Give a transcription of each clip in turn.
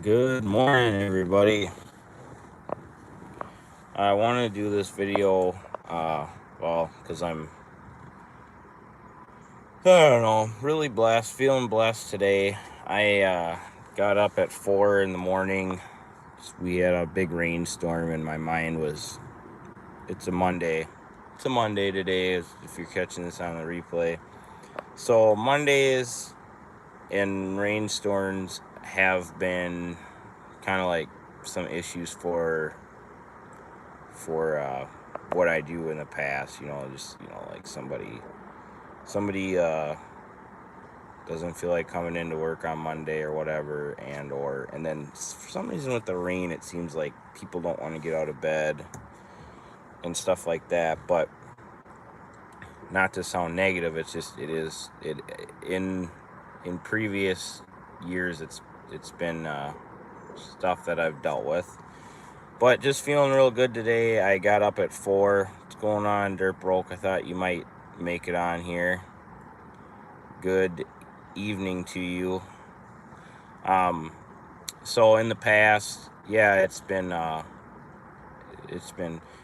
Good morning, everybody. I want to do this video, because I don't know, really blessed, feeling blessed today. I got up at 4 in the morning. We had a big rainstorm, and my mind was, it's a Monday. It's a Monday today, if you're catching this on the replay. So, Mondays and rainstorms have been kind of like some issues for what I do in the past, just like somebody doesn't feel like coming into work on Monday or whatever, and then for some reason with the rain it seems like people don't want to get out of bed and stuff like that. But not to sound negative, it's just it in previous years it's been stuff that I've dealt with. But just feeling real good today. I got up at 4. What's going on, Dirt Broke? I thought you might make it on here. Good evening to you. So in the past, yeah, it's been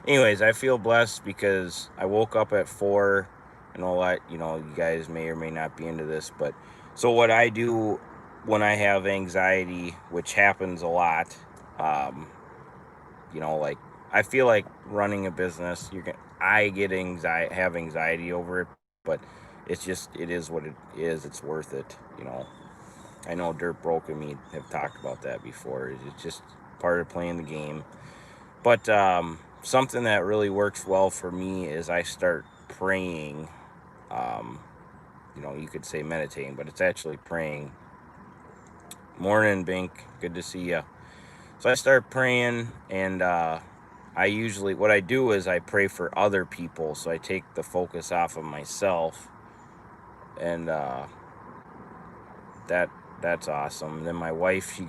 anyways, I feel blessed because I woke up at 4 and all that. You guys may or may not be into this, but so what I do when I have anxiety, which happens a lot, like I feel like running a business, I get have anxiety over it, but it is what it is. It's worth it. I know Dirt Broke and me have talked about that before. It's just part of playing the game. But something that really works well for me is I start praying. Um, you could say meditating, but it's actually praying. Morning, Bink. Good to see you. So I start praying, and what I do is I pray for other people. So I take the focus off of myself, and that's awesome. And then my wife,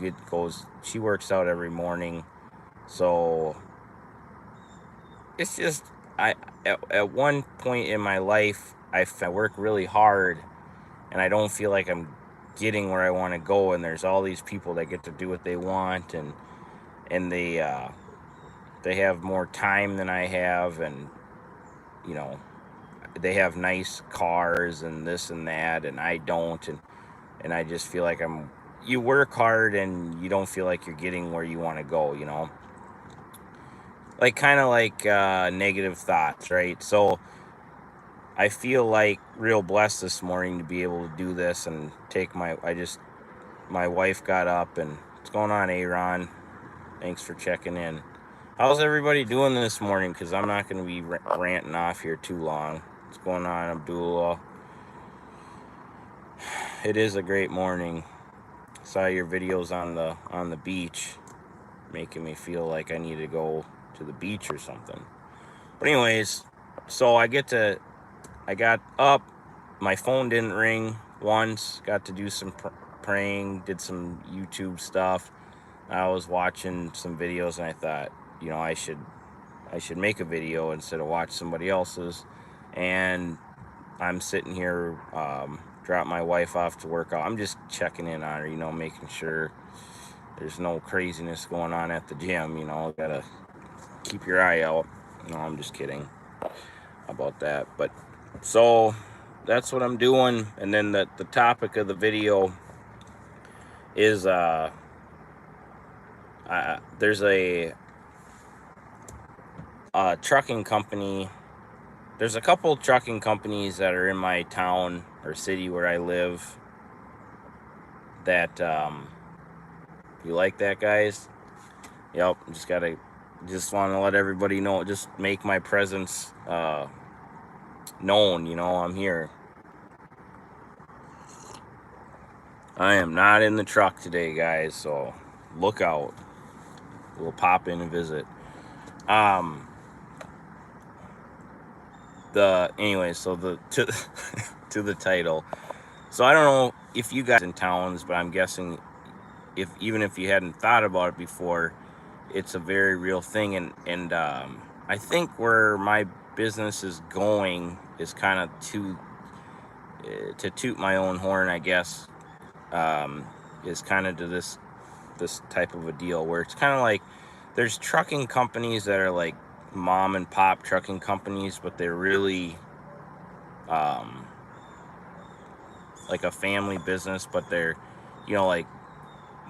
she works out every morning, so it's just at one point in my life I work really hard, and I don't feel like I'm getting where I want to go. And there's all these people that get to do what they want, and they have more time than I have, and you know they have nice cars and this and that, and I don't, and I just feel like you work hard and you don't feel like you're getting where you want to go. Like kind of like negative thoughts, right? So I feel like real blessed this morning to be able to do this and my wife got up. And what's going on, Aaron? Thanks for checking in. How's everybody doing this morning? Because I'm not going to be ranting off here too long. What's going on, Abdullah? It is a great morning. Saw your videos on the beach, making me feel like I need to go to the beach or something. But anyways, so I got up. My phone didn't ring once. Got to do some praying. Did some YouTube stuff. I was watching some videos, and I thought, I should make a video instead of watch somebody else's. And I'm sitting here, drop my wife off to work out. I'm just checking in on her, making sure there's no craziness going on at the gym. Gotta keep your eye out. No, I'm just kidding about that. But so that's what I'm doing. And then the topic of the video is there's a trucking company. There's a couple trucking companies that are in my town or city where I live that you like that, guys? Yep. Just want to let everybody know, just make my presence known. I'm here. I am not in the truck today, guys, so look out. We'll pop in and visit. To the title. So I don't know if you guys in towns, but I'm guessing even if you hadn't thought about it before, it's a very real thing. And I think where my business is going is kind of to toot my own horn, I guess, is kind of to this this type of a deal where it's kind of like there's trucking companies that are like mom and pop trucking companies, but they're really like a family business, but they're, like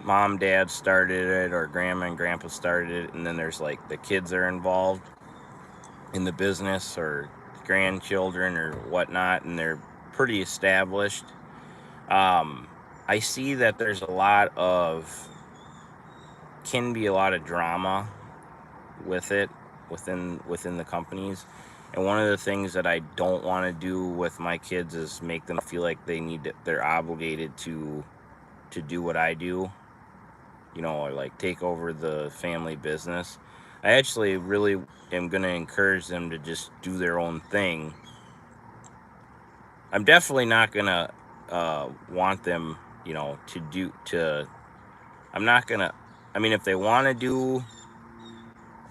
mom, dad started it, or grandma and grandpa started it, and then there's like the kids are involved in the business, or grandchildren or whatnot, and they're pretty established. I see that there's can be a lot of drama with it within the companies. And one of the things that I don't want to do with my kids is make them feel like they're obligated to do what I do, or like take over the family business. I actually really am going to encourage them to just do their own thing. I'm definitely not going to want them, I'm not going to, if they want to do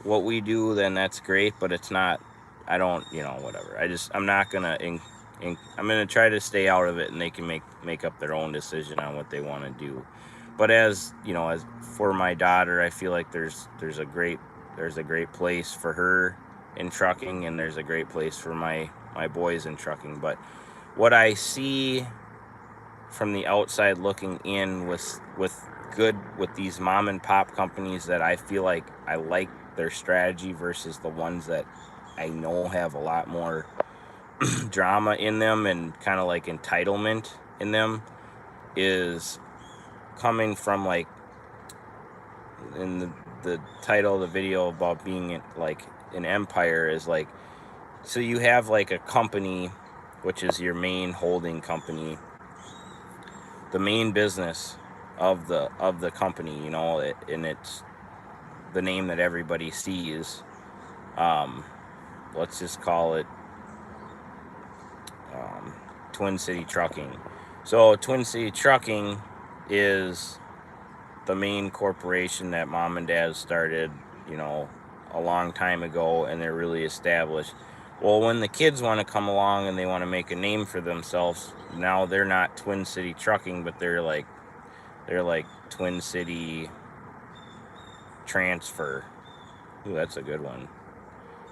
what we do, then that's great, but it's not, I don't, whatever. I'm not going to, I'm going to try to stay out of it, and they can make up their own decision on what they want to do. But as for my daughter, I feel like there's a great place for her in trucking, and there's a great place for my boys in trucking. But what I see from the outside looking in with these mom and pop companies, that I feel like I like their strategy versus the ones that I know have a lot more drama in them and kind of like entitlement in them, is coming from, like, in the title of the video about being like an empire, is like, so you have like a company, which is your main holding company, the main business of the company, and it's the name that everybody sees. Let's just call it Twin City Trucking. So Twin City Trucking is the main corporation that mom and dad started, a long time ago, and they're really established. Well, when the kids want to come along and they want to make a name for themselves, now they're not Twin City Trucking, but they're like Twin City Transfer. Ooh, that's a good one.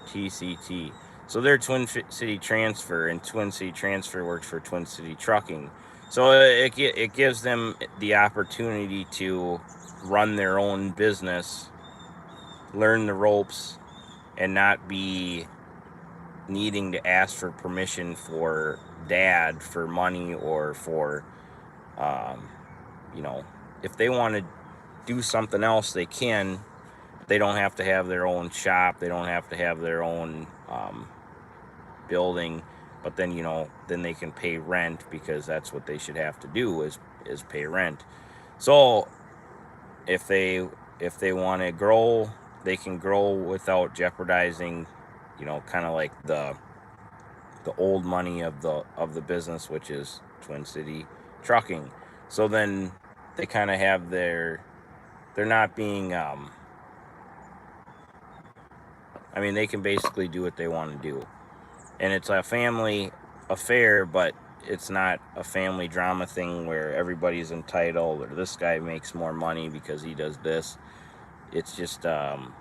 TCT. So they're Twin City Transfer, and Twin City Transfer works for Twin City Trucking. So it gives them the opportunity to run their own business, learn the ropes, and not be needing to ask for permission for dad for money, or for, if they want to do something else, they can. They don't have to have their own shop. They don't have to have their own building. But then, then they can pay rent, because that's what they should have to do, is pay rent. So if they want to grow, they can grow without jeopardizing, kind of like the old money of the business, which is Twin City Trucking. So then they kind of have they're not being, they can basically do what they want to do. And it's a family affair, but it's not a family drama thing where everybody's entitled, or this guy makes more money because he does this. It's just kind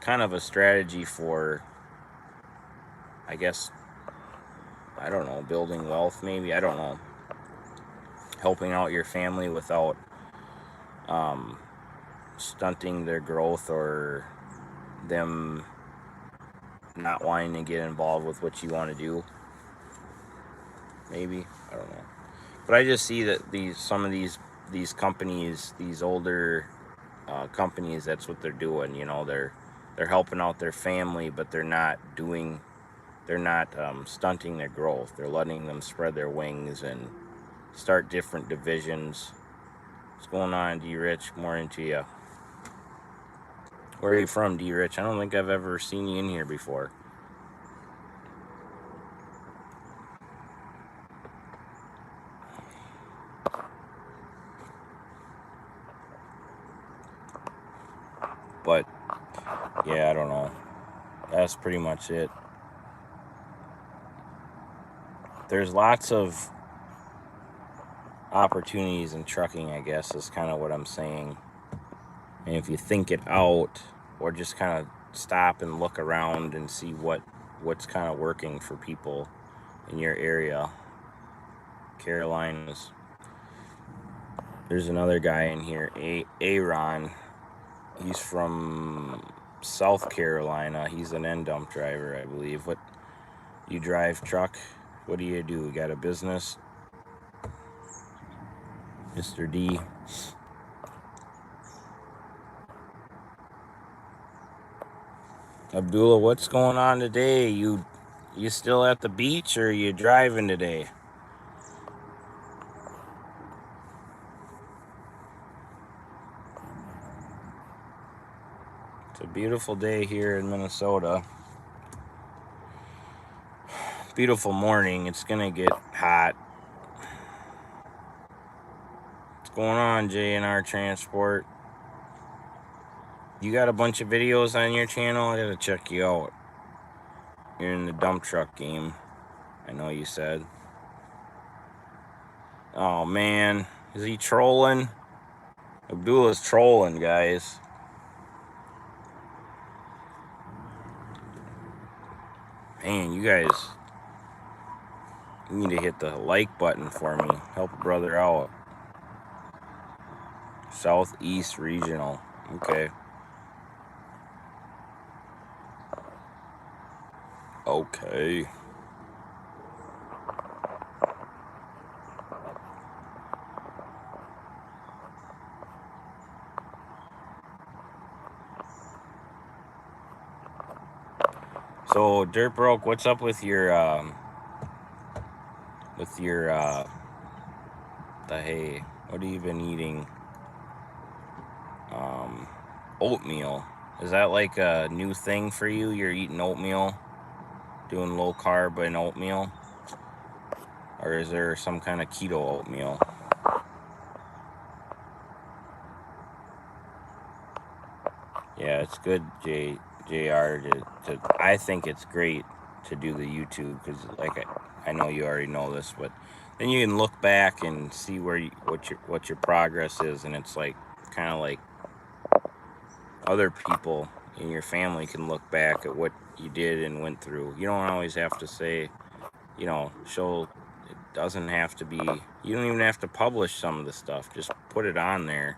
of a strategy for, I guess, I don't know, building wealth, maybe. I don't know. Helping out your family without stunting their growth, or them not wanting to get involved with what you want to do. Maybe. I don't know. But I just see that some of these companies, these older companies, that's what they're doing. They're helping out their family, but they're not stunting their growth. They're letting them spread their wings and start different divisions. What's going on, D Rich? More into you. Where are you from, D Rich? I don't think I've ever seen you in here before. But yeah, I don't know. That's pretty much it. There's lots of opportunities in trucking, I guess, is kind of what I'm saying. And if you think it out, or just kind of stop and look around and see what's kind of working for people in your area. Carolinas. There's another guy in here, Aaron. He's from South Carolina. He's an end dump driver, I believe. What, you drive truck? What do? You got a business? Mr. D. Abdullah, what's going on today? You still at the beach, or you driving today? It's a beautiful day here in Minnesota. Beautiful morning. It's gonna get hot. What's going on, J&R Transport? You got a bunch of videos on your channel? I gotta check you out. You're in the dump truck game, I know you said. Oh man, is he trolling? Abdullah's trolling, guys. Man, you guys, you need to hit the like button for me. Help a brother out. Southeast Regional. Okay. Okay. So, Dirt Broke, what's up with your the hay? What have you been eating? Oatmeal. Is that like a new thing for you? You're eating oatmeal? Doing low carb and oatmeal? Or is there some kind of keto oatmeal? Yeah, it's good, JR. I think it's great to do the YouTube, because like I know you already know this, but then you can look back and see what your progress is, and it's like kind of like other people in your family can look back at what you did and went through. You don't always have to say, show. It doesn't have to be. You don't even have to publish some of the stuff. Just put it on there.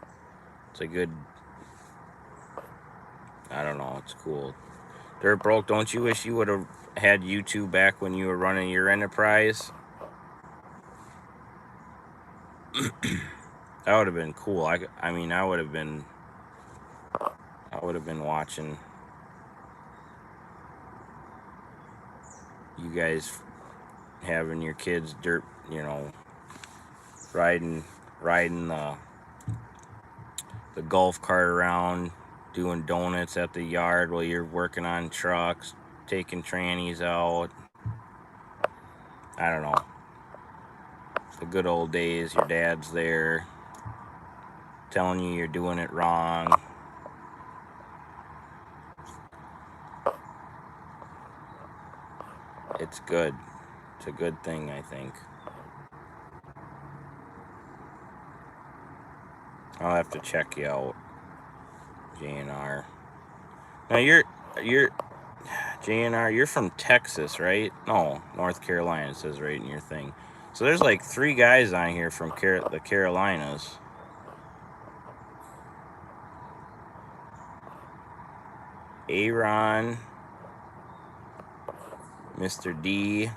It's a good. I don't know. It's cool. Dirt Broke, don't you wish you would have had YouTube back when you were running your enterprise? That would have been cool. I mean, I would have been watching you guys having your kids riding the golf cart around, doing donuts at the yard while you're working on trucks, taking trannies out. I don't know. The good old days. Your dad's there telling you you're doing it wrong. It's good. It's a good thing, I think. I'll have to check you out, JNR. Now you're JNR, you're from Texas, right? No, North Carolina, it says right in your thing. So there's like 3 guys on here from the Carolinas. Aaron, Mr. D,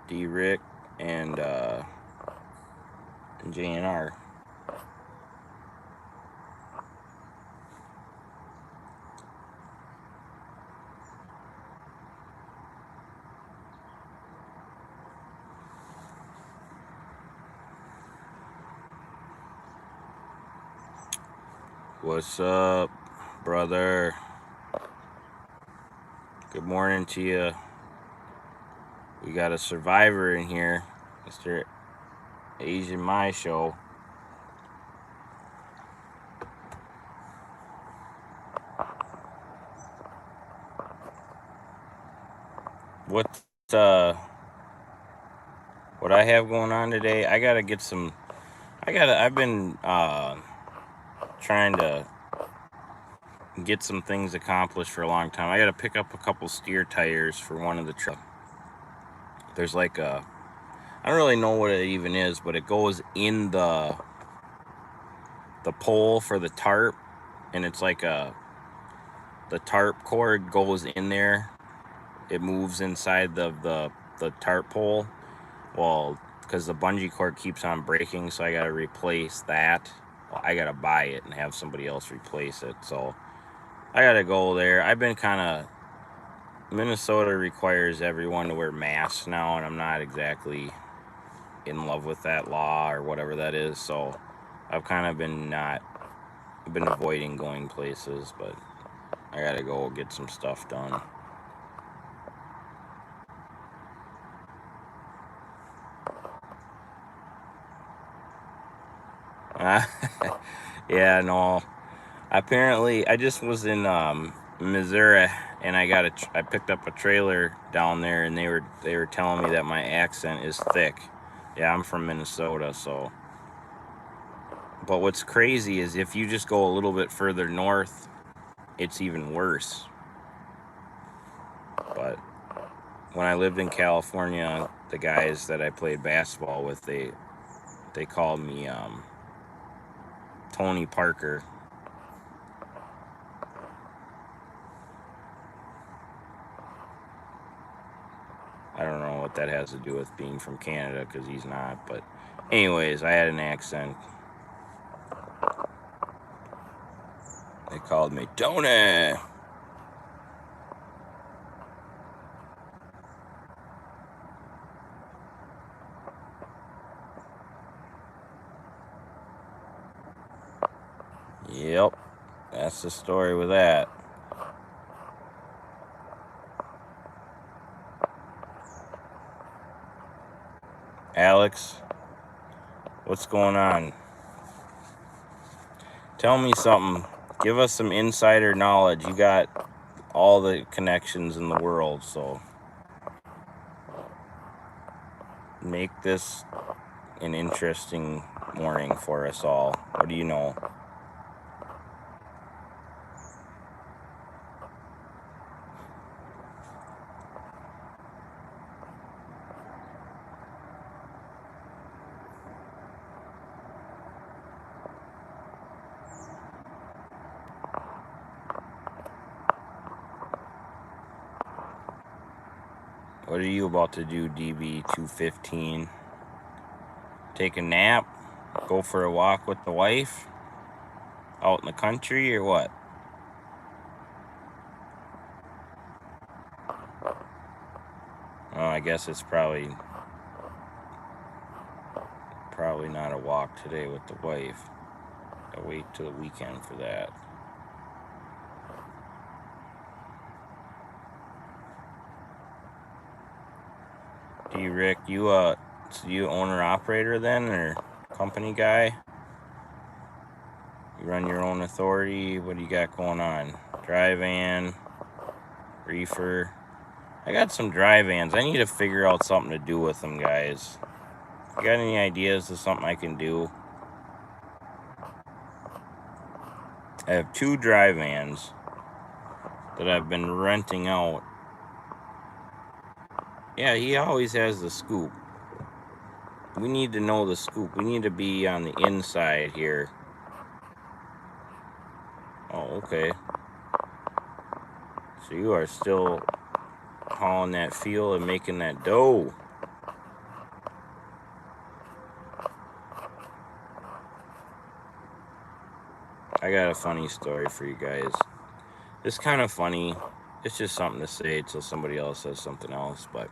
D Rick, and JNR. What's up, brother? Good morning to you. We got a survivor in here, Mr. Asian My Show. what uh what I have going on today, I gotta get some. I've been trying to get some things accomplished for a long time. I gotta pick up a couple steer tires for one of the trucks. There's like a, I don't really know what it even is, but it goes in the pole for the tarp, and it's like the tarp cord goes in there. It moves inside the tarp pole. Well, because the bungee cord keeps on breaking, so I gotta replace that. Well, I gotta buy it and have somebody else replace it. So I gotta go there. I've been kind of, Minnesota requires everyone to wear masks now, and I'm not exactly in love with that law or whatever that is. So I've kind of been I've been avoiding going places, but I gotta go get some stuff done. Yeah, no. Apparently, I just was in Missouri, and I picked up a trailer down there, and they were telling me that my accent is thick. Yeah, I'm from Minnesota, so. But what's crazy is if you just go a little bit further north, it's even worse. But when I lived in California, the guys that I played basketball with, they called me Tony Parker. I don't know what that has to do with being from Canada, because he's not. But anyways, I had an accent. They called me Tony. Yep, that's the story with that. Alex, what's going on? Tell me something. Give us some insider knowledge. You got all the connections in the world, so make this an interesting morning for us all. What do you know? What are you about to do, DB215? Take a nap? Go for a walk with the wife? Out in the country, or what? Oh, I guess it's probably not a walk today with the wife. I'll wait till the weekend for that. Rick, you owner operator then, or company guy? You run your own authority? What do you got going on? Dry van, reefer. I got some dry vans. I need to figure out something to do with them, guys. You got any ideas of something I can do? I have 2 dry vans that I've been renting out. Yeah, he always has the scoop. We need to know the scoop. We need to be on the inside here. Oh, okay. So you are still hauling that fuel and making that dough. I got a funny story for you guys. It's kind of funny. It's just something to say till somebody else says something else. But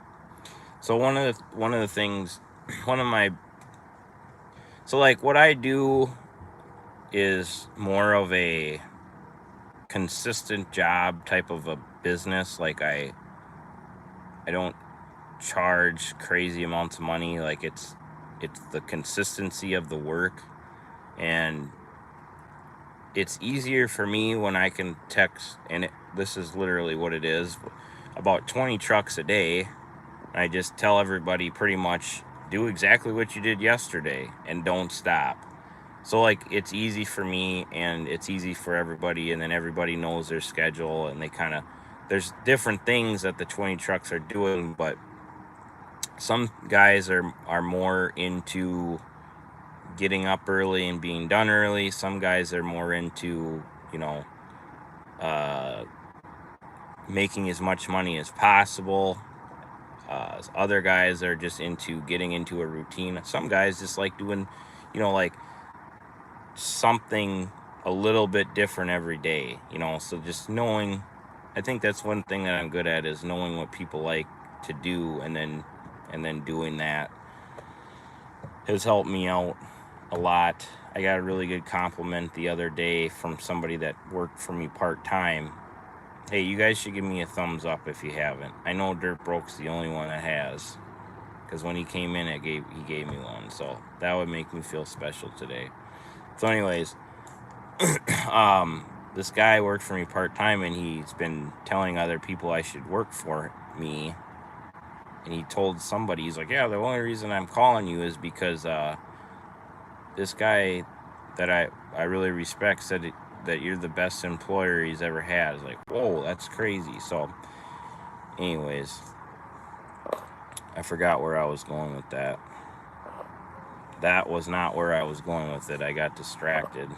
so one of the things, so like what I do is more of a consistent job type of a business. Like I don't charge crazy amounts of money. Like it's the consistency of the work, and it's easier for me when I can text, and this is literally what it is. about 20 trucks a day. I just tell everybody pretty much do exactly what you did yesterday and don't stop. So like it's easy for me and it's easy for everybody, and then everybody knows their schedule, and they kind of, there's different things that the 20 trucks are doing, but some guys are more into getting up early and being done early. Some guys are more into, you know, making as much money as possible. Other guys are just into getting into a routine. Some guys just like doing, you know, like something a little bit different every day, you know. So just knowing, I think that's one thing that I'm good at, is knowing what people like to do, and then doing that has helped me out a lot. I got a really good compliment the other day from somebody that worked for me part-time. Hey, you guys should give me a thumbs up if you haven't. I know Dirt Broke's the only one that has, because when he came in, he gave me one, so that would make me feel special today. So anyways, this guy worked for me part-time, and he's been telling other people I should work for me, and he told somebody, he's like, yeah, the only reason I'm calling you is because this guy that I really respect said that you're the best employer he's ever had. It's like, whoa, that's crazy. So anyways, I forgot where I was going with that. That was not where I was going with it. I got distracted.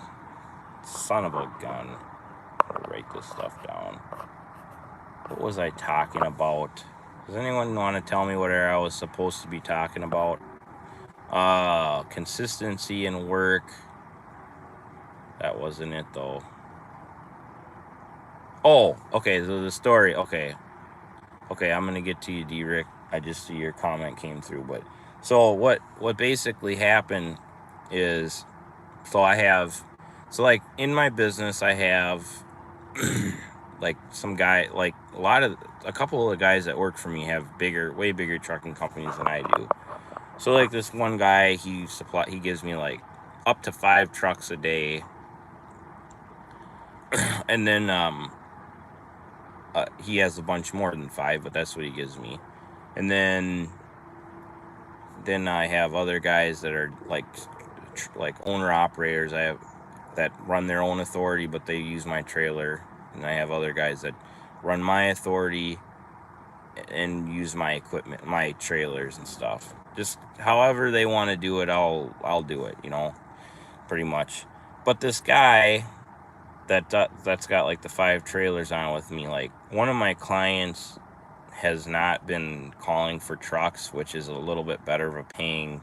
Son of a gun. I'll write this stuff down. What was I talking about? Does anyone want to tell me what I was supposed to be talking about? Consistency in work. That wasn't it though. Oh, okay, so the story. Okay, I'm gonna get to you, D-Rick. I just see your comment came through, but so what basically happened is, so I have, so like in my business I have like some guy, like a couple of the guys that work for me have way bigger trucking companies than I do. So like this one guy, he gives me like up to 5 trucks a day, and then he has a bunch more than 5, but that's what he gives me. And then I have other guys that are like owner operators. I have that run their own authority, but they use my trailer. And I have other guys that run my authority and use my equipment, my trailers and stuff. Just however they want to do it, I'll do it, you know, pretty much. But this guy that's got like the 5 trailers on with me, like one of my clients has not been calling for trucks, which is a little bit better of a paying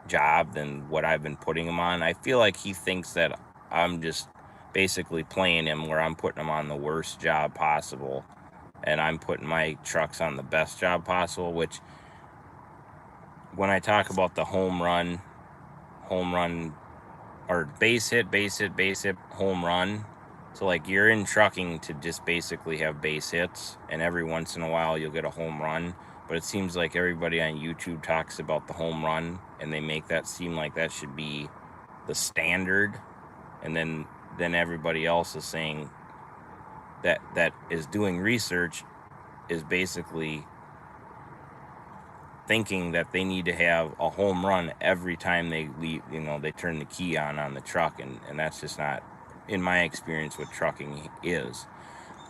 job than what I've been putting him on. I feel like he thinks that I'm just basically playing him, where I'm putting him on the worst job possible and I'm putting my trucks on the best job possible, which when I talk about the home run or base hit, home run. So like you're in trucking to just basically have base hits, and every once in a while you'll get a home run. But it seems like everybody on YouTube talks about the home run, and they make that seem like that should be the standard. And then everybody else is saying that is doing research is basically thinking that they need to have a home run every time they leave, you know, they turn the key on the truck, and that's just not, in my experience, what trucking is.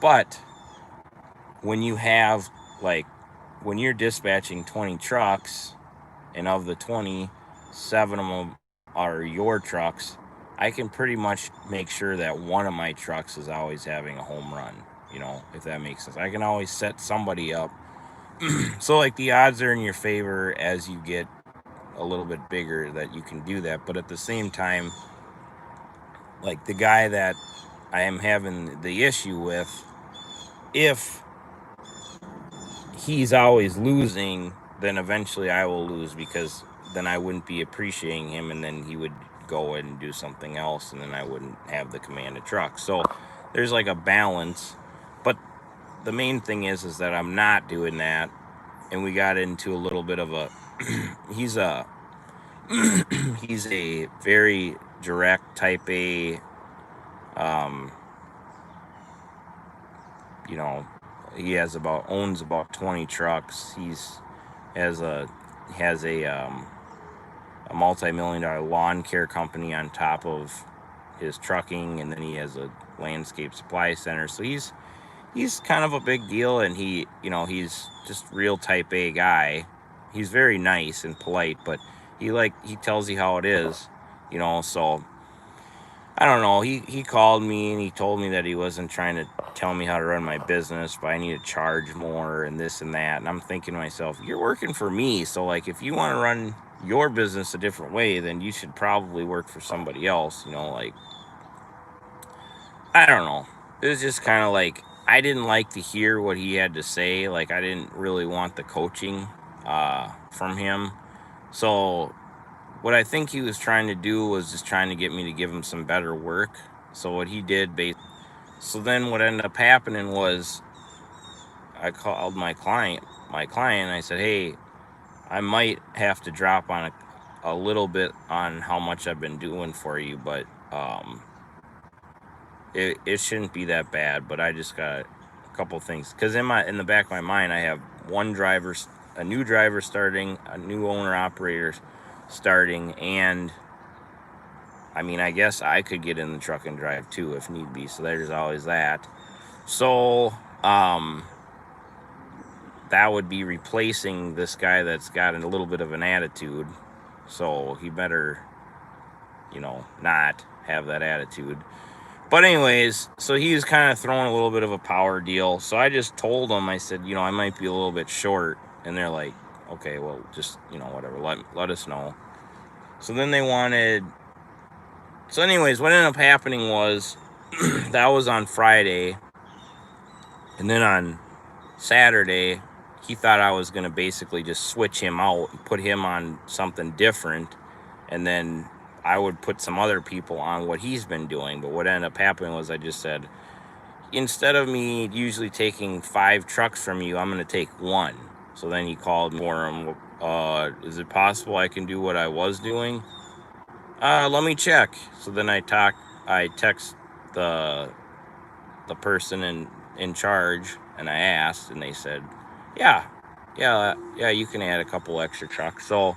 But when you have, like, when you're dispatching 20 trucks, and of the 20, 7 of them are your trucks, I can pretty much make sure that one of my trucks is always having a home run, you know, if that makes sense. I can always set somebody up. So like the odds are in your favor as you get a little bit bigger that you can do that. But at the same time, like the guy that I am having the issue with, if he's always losing, then eventually I will lose, because then I wouldn't be appreciating him, and then he would go and do something else, and then I wouldn't have the command of trucks. So there's like a balance. But the main thing is that I'm not doing that, and we got into a little bit of a he's a very direct type A you know, he owns about 20 trucks. Has a has a multi-million-dollar lawn care company on top of his trucking, and then he has a landscape supply center. So he's kind of a big deal, and he's just real type A guy. He's very nice and polite, but he tells you how it is, so I don't know. He called me and he told me that he wasn't trying to tell me how to run my business, but I need to charge more and this and that. And I'm thinking to myself, you're working for me, so like if you want to run your business a different way, then you should probably work for somebody else, like I don't know. It was just kind of like I didn't like to hear what he had to say. Like I didn't really want the coaching from him. So what I think he was trying to do was just trying to get me to give him some better work. So what he did, so then what ended up happening was I called my client. I said, hey, I might have to drop on a little bit on how much I've been doing for you, but it shouldn't be that bad. But I just got a couple things, because in the back of my mind I have a new driver starting, a new owner operator starting, and I mean, I guess I could get in the truck and drive too if need be. So there's always that. So that would be replacing this guy that's got a little bit of an attitude. So he better, not have that attitude. But anyways, so he was kind of throwing a little bit of a power deal. So I just told him, I said, I might be a little bit short. And they're like, okay, well, just, whatever, let us know. So then they wanted... So anyways, what ended up happening was that was on Friday. And then on Saturday, he thought I was going to basically just switch him out and put him on something different. And then I would put some other people on what he's been doing. But what ended up happening was I just said, instead of me usually taking 5 trucks from you, I'm going to take 1. So then he called for him. Is it possible I can do what I was doing? Let me check. So then I text the person in charge, and I asked, and they said, yeah, you can add a couple extra trucks. So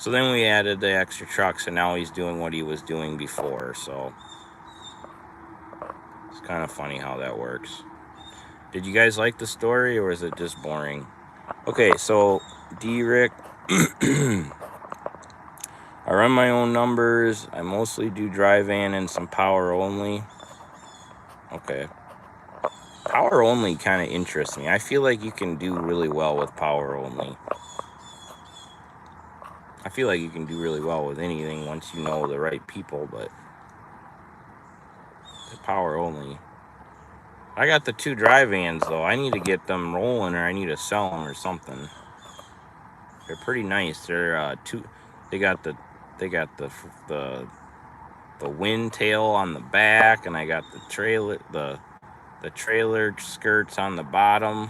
then we added the extra trucks, and now he's doing what he was doing before. So it's kind of funny how that works. Did you guys like the story, or is it just boring? Okay, so D-Rick, I run my own numbers. I mostly do dry van and some power only. Okay. Power only kind of interests me. I feel like you can do really well with power only. I feel like you can do really well with anything once you know the right people, but the power only. I got the 2 dry vans though. I need to get them rolling, or I need to sell them or something. They're pretty nice. They're They got the wind tail on the back, and I got the trailer skirts on the bottom.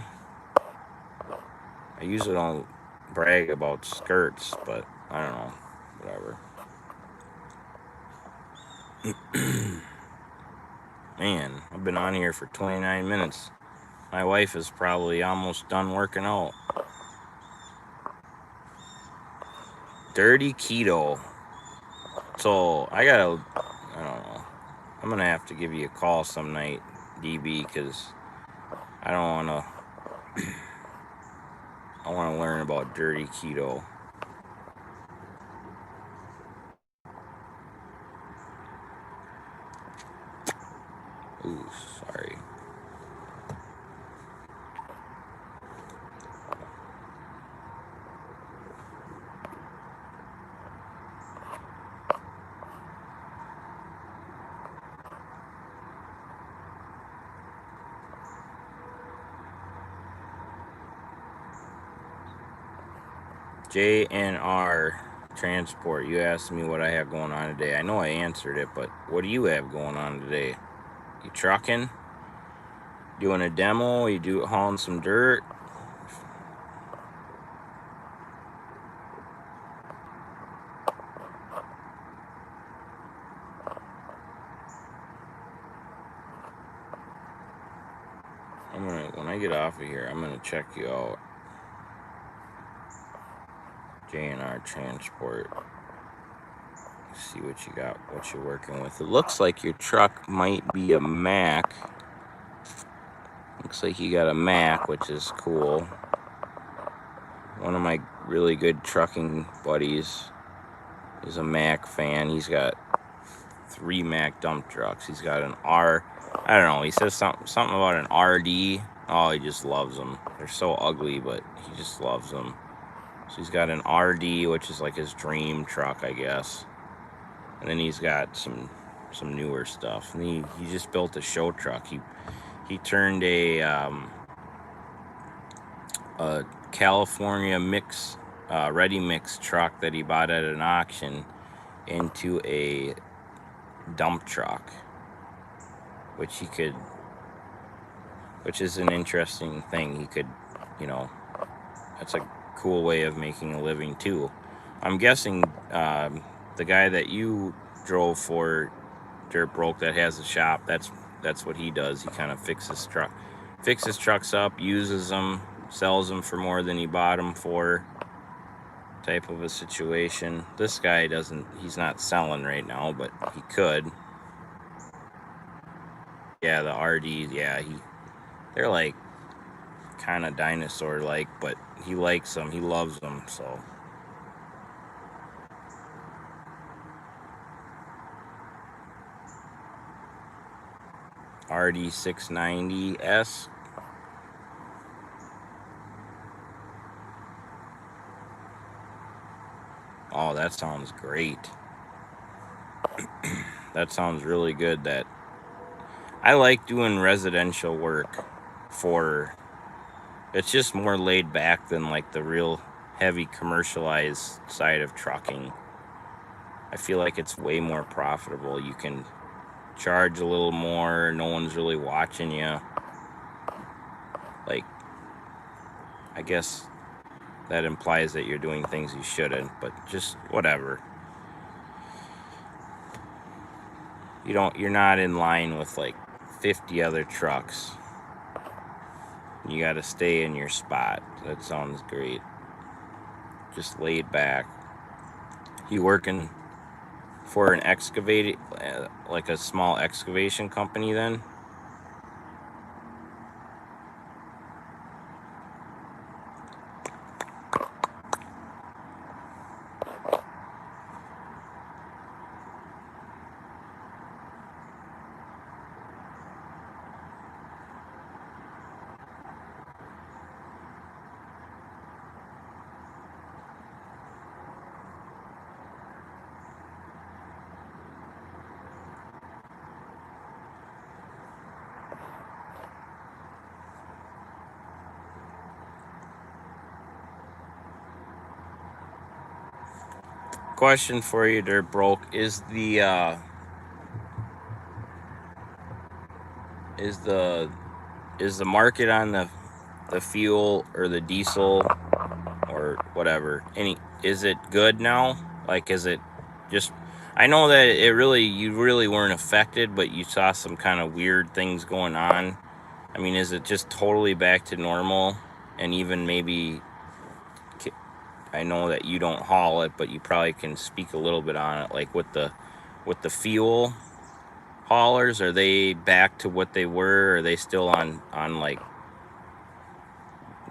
I usually don't brag about skirts, but I don't know, whatever. Man, I've been on here for 29 minutes. My wife is probably almost done working out. Dirty keto. So I don't know. I'm gonna have to give you a call some night, DB, because I don't want to. I want to learn about dirty keto. Ooh, sorry. JNR Transport, you asked me what I have going on today. I know I answered it, but what do you have going on today? You trucking? Doing a demo? You hauling some dirt? when I get off of here, I'm gonna check you out. J&R Transport. See what you got, what you're working with. It looks like your truck might be a Mack. Looks like you got a Mack, which is cool. One of my really good trucking buddies is a Mack fan. He's got 3 Mack dump trucks. He's got an R, I don't know, he says something about an RD. Oh, he just loves them. They're so ugly, but he just loves them. So he's got an RD, which is like his dream truck, I guess. And then he's got some newer stuff. And he just built a show truck. He turned a California mix, ready mix truck that he bought at an auction into a dump truck, which is an interesting thing. He could, you know, that's a cool way of making a living too. I'm guessing the guy that you drove for, Dirt Broke, that has a shop, that's what he does. He kind of fixes trucks up, uses them, sells them for more than he bought them for, type of a situation. This guy he's not selling right now, but he could. Yeah, the RDs, yeah, they're like kind of dinosaur like, but he likes them, he loves them. So RD 690S. Oh, that sounds great. That sounds really good. That I like doing residential work for, it's just more laid back than like the real heavy commercialized side of trucking. I feel like it's way more profitable. You can charge a little more, no one's really watching you. Like, I guess that implies that you're doing things you shouldn't, but just whatever. You're not in line with like 50 other trucks. You got to stay in your spot. That sounds great. Just laid back. You working for an excavating, like a small excavation company then? Question for you, Dirt Broke. Is the market on the fuel or the diesel or whatever, is it good now? Like, is it just, I know that you really weren't affected, but you saw some kind of weird things going on. I mean, is it just totally back to normal? And even maybe, I know that you don't haul it, but you probably can speak a little bit on it. Like with the fuel haulers, are they back to what they were? Or are they still on like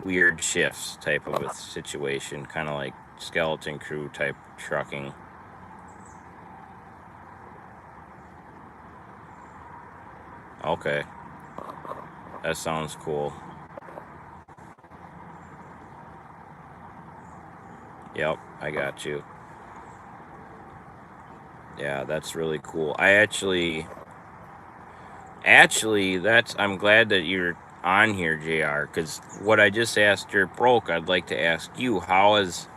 weird shifts type of a situation, kind of like skeleton crew type trucking? Okay, that sounds cool. Yep, I got you. Yeah, that's really cool. I'm glad that you're on here, JR, because what I just asked Dirt Broke, I'd like to ask you, how has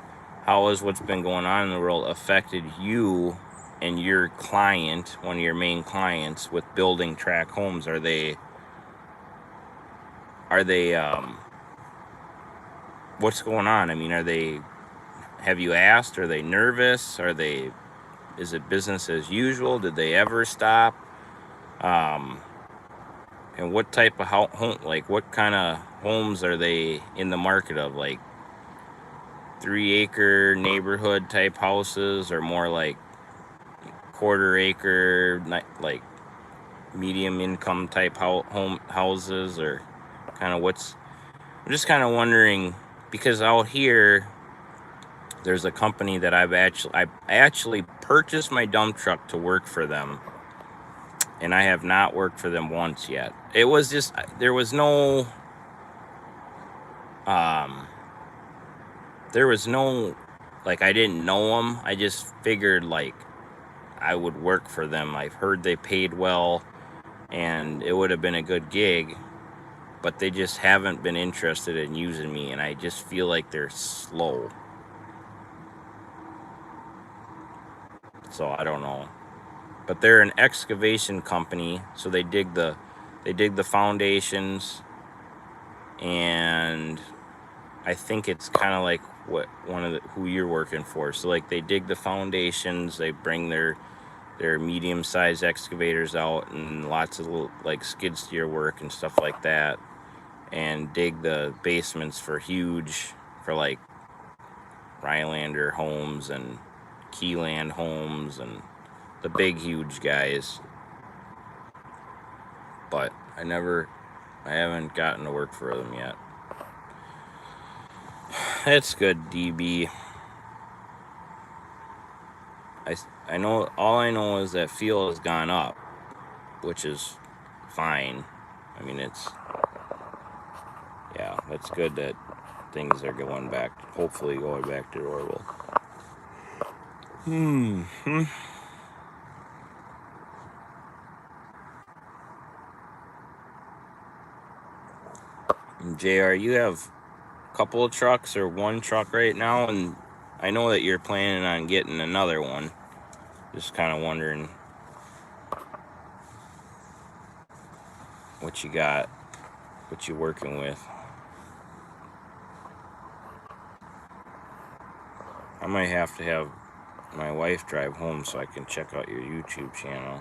what's been going on in the world affected you and your client, one of your main clients, with building track homes? Are they what's going on? I mean, have you asked, are they nervous? Is it business as usual? Did they ever stop? And what type of home, like what kind of homes are they in the market of? Like 3-acre neighborhood type houses, or more like quarter-acre, like medium income type houses, or kind of what's? I'm just kind of wondering, because out here there's a company that I actually purchased my dump truck to work for them, and I have not worked for them once yet. It was just, there was no like, I didn't know them. I just figured like I would work for them. I've heard they paid well and it would have been a good gig, but they just haven't been interested in using me, and I just feel like they're slow. So I don't know. But they're an excavation company, so they dig the foundations, and I think it's kind of like what who you're working for. So like they dig the foundations, they bring their medium-sized excavators out, and lots of little like skid steer work and stuff like that, and dig the basements for like Rylander Homes and Keyland Homes and the big huge guys. But I haven't gotten to work for them yet. That's good, DB. I know, all I know is that fuel has gone up, which is fine. I mean, that's good that things are hopefully going back to normal. JR, you have a couple of trucks or one truck right now, and I know that you're planning on getting another one. Just kind of wondering what you got, what you're working with. I might have to have my wife drive home so I can check out your YouTube channel.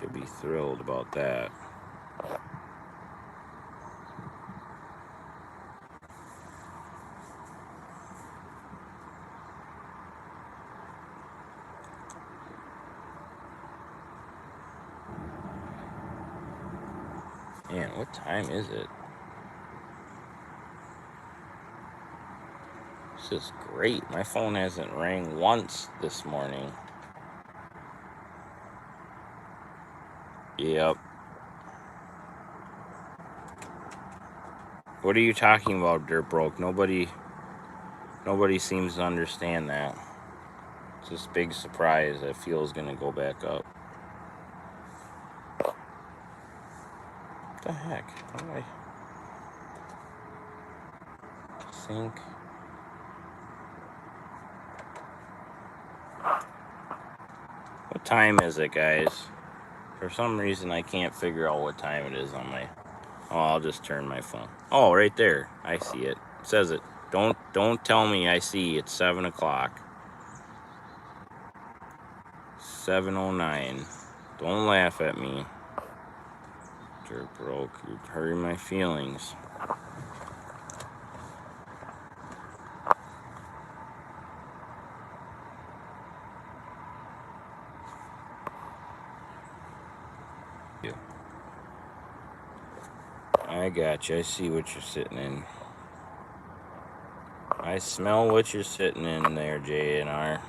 She'll be thrilled about that. Man, what time is it? This is great. My phone hasn't rang once this morning. Yep. What are you talking about, Dirt Broke? Nobody seems to understand that. It's this big surprise that fuel's gonna go back up. What the heck? How do I think? What time is it, guys? For some reason, I can't figure out what time it is on my... Oh, I'll just turn my phone. Oh, right there. I see it. It says it. Don't tell me I see. It's 7 o'clock. 7:09. Don't laugh at me. Dirt Broke. You're hurting my feelings. I got you. I see what you're sitting in. I smell what you're sitting in there, JNR.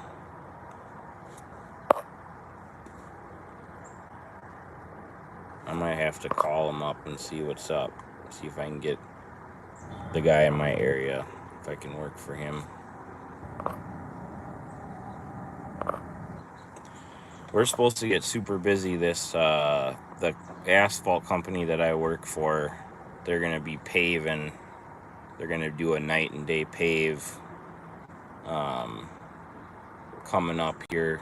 I might have to call him up and see what's up. See if I can get the guy in my area, if I can work for him. We're supposed to get super busy this, the asphalt company that I work for, they're going to be paving. They're going to do a night and day pave coming up here.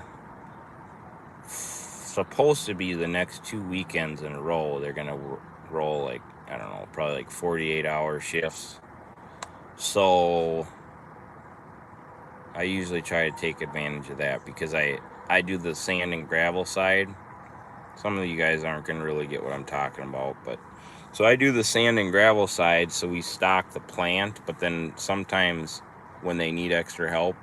Supposed to be the next 2 weekends in a row. They're going to roll like, I don't know, probably like 48-hour shifts. So I usually try to take advantage of that because I do the sand and gravel side, Some of you guys aren't going to really get what I'm talking about, but so I do the sand and gravel side, so we stock the plant, but then sometimes when they need extra help,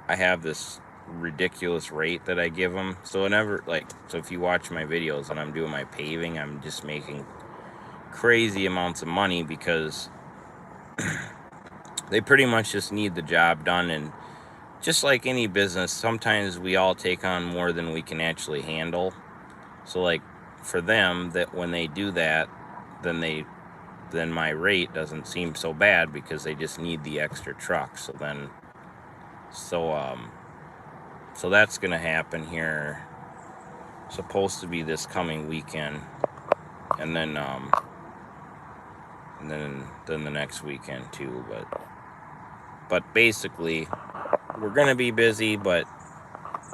I have this ridiculous rate that I give them. So whenever, like, so if you watch my videos and I'm doing my paving, I'm just making crazy amounts of money because they pretty much just need the job done. And just like any business, sometimes we all take on more than we can actually handle. So like for them, that when they do that, then my rate doesn't seem so bad because they just need the extra truck. So that's gonna happen here. Supposed to be this coming weekend, and then the next weekend too. But basically, we're gonna be busy, but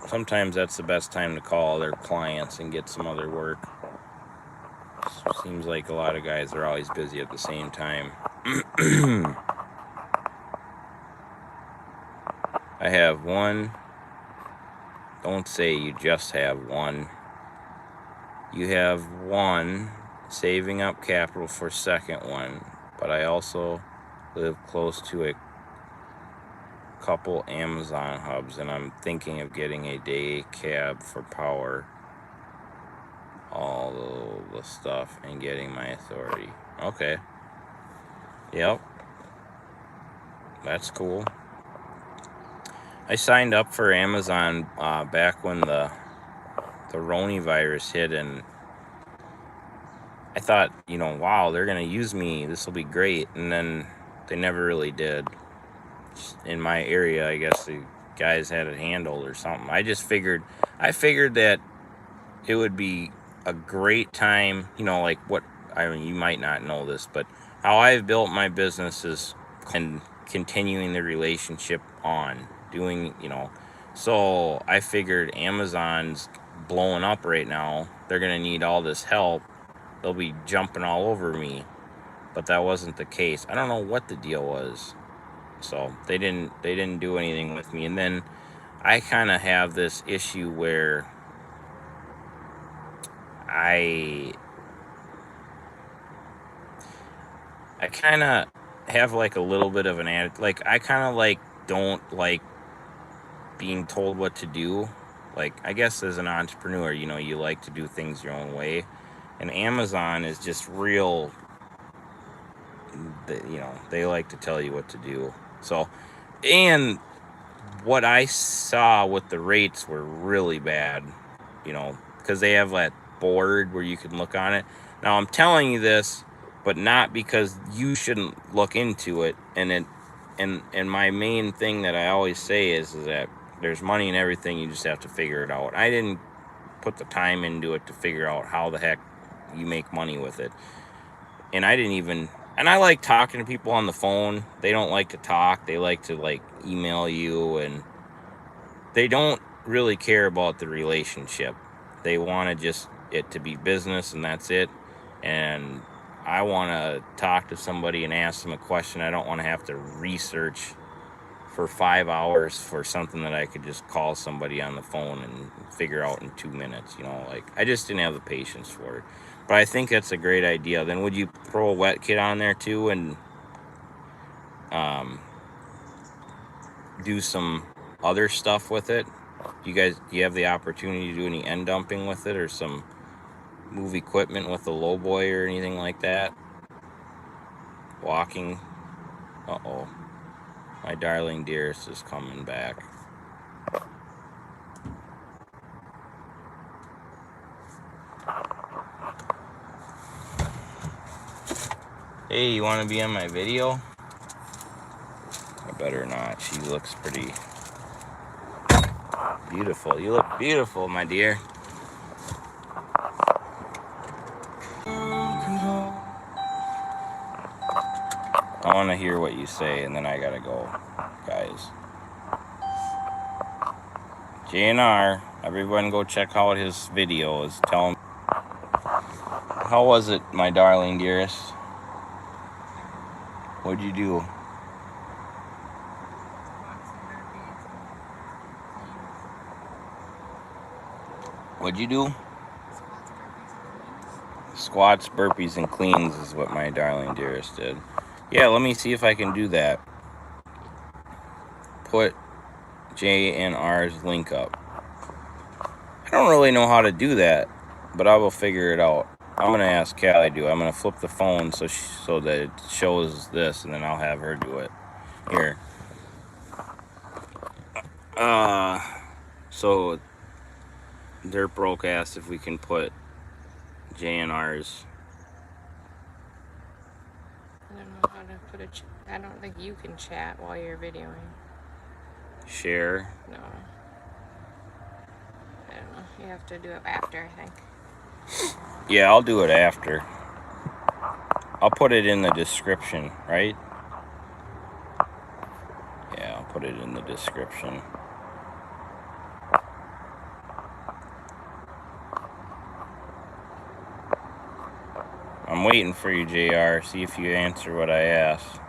sometimes that's the best time to call their clients and get some other work. Seems like a lot of guys are always busy at the same time. I have one. Don't say you just have one. You have one, saving up capital for second one, but I also live close to a couple Amazon hubs, and I'm thinking of getting a day cab for power, all the stuff, and getting my authority. Okay. Yep. That's cool. I signed up for Amazon back when the Roni virus hit, and I thought, wow, they're going to use me. This will be great. And then they never really did. In my area, I guess the guys had it handled or something. I figured that it would be a great time, like you might not know this, but how I've built my business is continuing the relationship on doing, so I figured Amazon's blowing up right now. They're going to need all this help. They'll be jumping all over me, but that wasn't the case. I don't know what the deal was. So they didn't do anything with me. And then I kind of have this issue where I kind of have like a little bit of an attitude. Like I kind of like don't like being told what to do. Like I guess as an entrepreneur, you like to do things your own way. And Amazon is just real, they like to tell you what to do. So, and what I saw with the rates were really bad, because they have that board where you can look on it. Now I'm telling you this, but not because you shouldn't look into it. And my main thing that I always say is that there's money in everything. You just have to figure it out. I didn't put the time into it to figure out how the heck you make money with it. And I like talking to people on the phone. They don't like to talk. They like to email you, and they don't really care about the relationship. They want it to be business, and that's it. And I want to talk to somebody and ask them a question. I don't want to have to research for 5 hours for something that I could just call somebody on the phone and figure out in 2 minutes. I just didn't have the patience for it. But I think that's a great idea. Then would you throw a wet kit on there too, and do some other stuff with it? Do you have the opportunity to do any end dumping with it, or some move equipment with the lowboy or anything like that? Walking. Uh-oh. My darling dearest is coming back. Hey, you want to be on my video? I better not. She looks pretty beautiful. You look beautiful, my dear. I want to hear what you say, and then I gotta go, guys. JNR, everyone go check out his videos. Tell him. How was it, my darling dearest? What'd you do? What'd you do? Squats, burpees, and cleans is what my darling dearest did. Yeah, let me see if I can do that. Put J and R's link up. I don't really know how to do that, but I will figure it out. I'm gonna ask Callie to do it. I'm gonna flip the phone so that it shows this, and then I'll have her do it. Here. So Dirt Broke asked if we can put JNR's. I don't know how to put a I don't think you can chat while you're videoing. Share. No. I don't know. You have to do it after, I think. Yeah, I'll do it after. I'll put it in the description, right? Yeah, I'll put it in the description. I'm waiting for you, JR. See if you answer what I asked.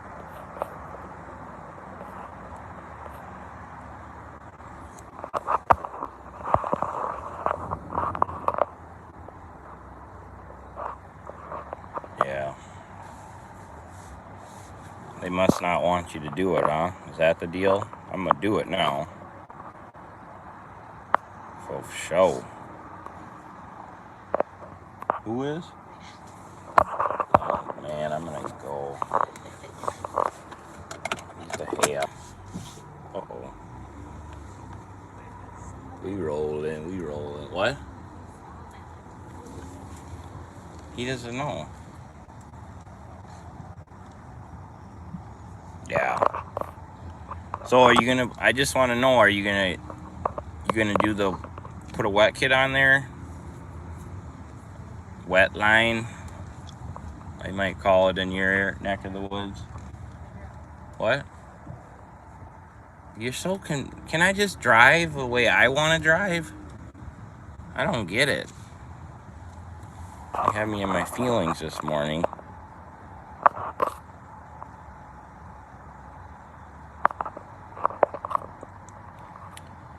Yeah. They must not want you to do it, huh? Is that the deal? I'm gonna do it now. For sure. Who is? Oh man, I'm gonna go. What the hell? Uh-oh. We rolling. What? He doesn't know. Yeah. So are you gonna, I just wanna know, are you gonna put a wet kit on there? Wet line? I might call it in your neck of the woods. What? You're so can I just drive the way I want to drive? I don't get it. You had me in my feelings this morning.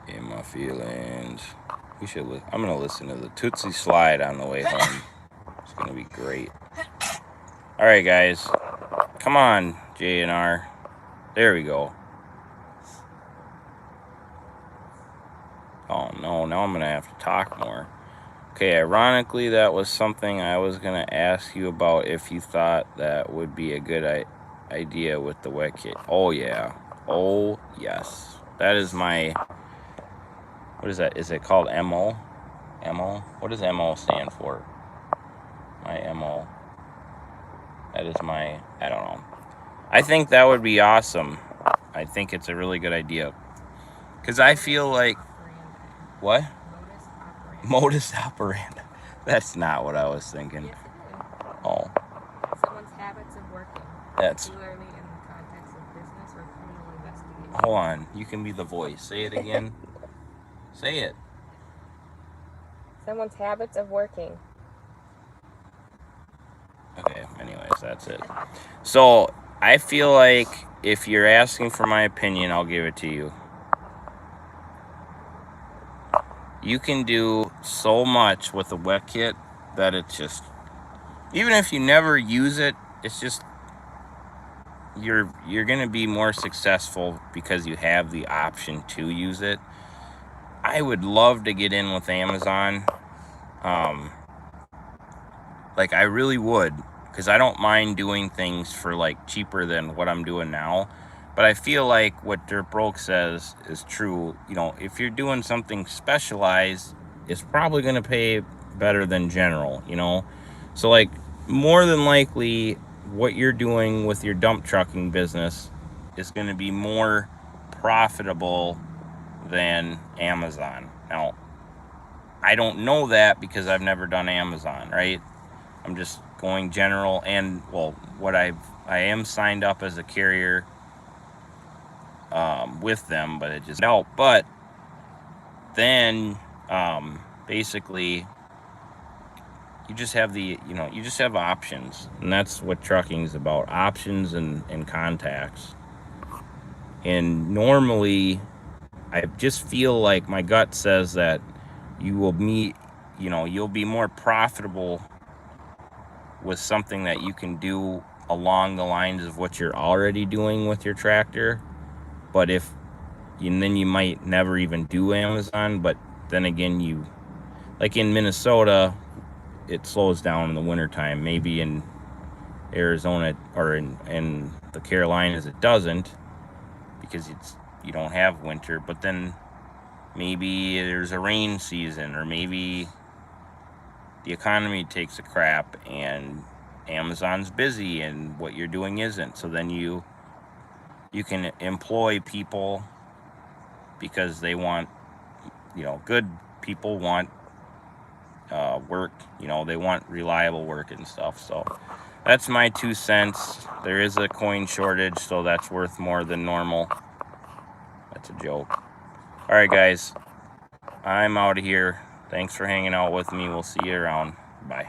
In my feelings. We should. I'm gonna listen to the Tootsie Slide on the way home. It's gonna be great. All right, guys. Come on, J and R. There we go. Oh no, now I'm gonna have to talk more. Okay, ironically, that was something I was gonna ask you about if you thought that would be a good idea with the wet kit. Oh yeah. Oh yes. That is my, what is that? Is it called MO? MO? What does MO stand for? My MO. That is my, I don't know. I think that would be awesome. I think it's a really good idea. Because I feel like, what? Modus operandi. That's not what I was thinking. Yes, it is. Oh. Someone's habits of working. That's. Particularly in the context of business or criminal investigation. Hold on. You can be the voice. Say it again. Say it. Someone's habits of working. Okay, anyways, that's it. So, I feel like if you're asking for my opinion, I'll give it to you. You can do so much with a wet kit that it's just, even if you never use it, it's just, you're gonna be more successful because you have the option to use it. I would love to get in with Amazon. Like I really would, because I don't mind doing things for like cheaper than what I'm doing now. But I feel like what Dirt Broke says is true. You know, if you're doing something specialized, it's probably going to pay better than general, you know? So like more than likely what you're doing with your dump trucking business is going to be more profitable than Amazon. Now, I don't know that because I've never done Amazon, right? I'm just going general, and well, I am signed up as a carrier with them, but it just helped. But then basically you just have you just have options, and that's what trucking is about, options and contacts. And normally I just feel like my gut says that you will meet, you'll be more profitable with something that you can do along the lines of what you're already doing with your tractor. But then you might never even do Amazon. But then again, like in Minnesota, it slows down in the wintertime. Maybe in Arizona or in the Carolinas it doesn't, because you don't have winter. But then maybe there's a rain season, or maybe the economy takes a crap and Amazon's busy and what you're doing isn't. So then you can employ people, because they want, good people want work. They want reliable work and stuff. So that's my 2 cents. There is a coin shortage, so that's worth more than normal. That's a joke. All right, guys, I'm out of here. Thanks for hanging out with me. We'll see you around. Bye.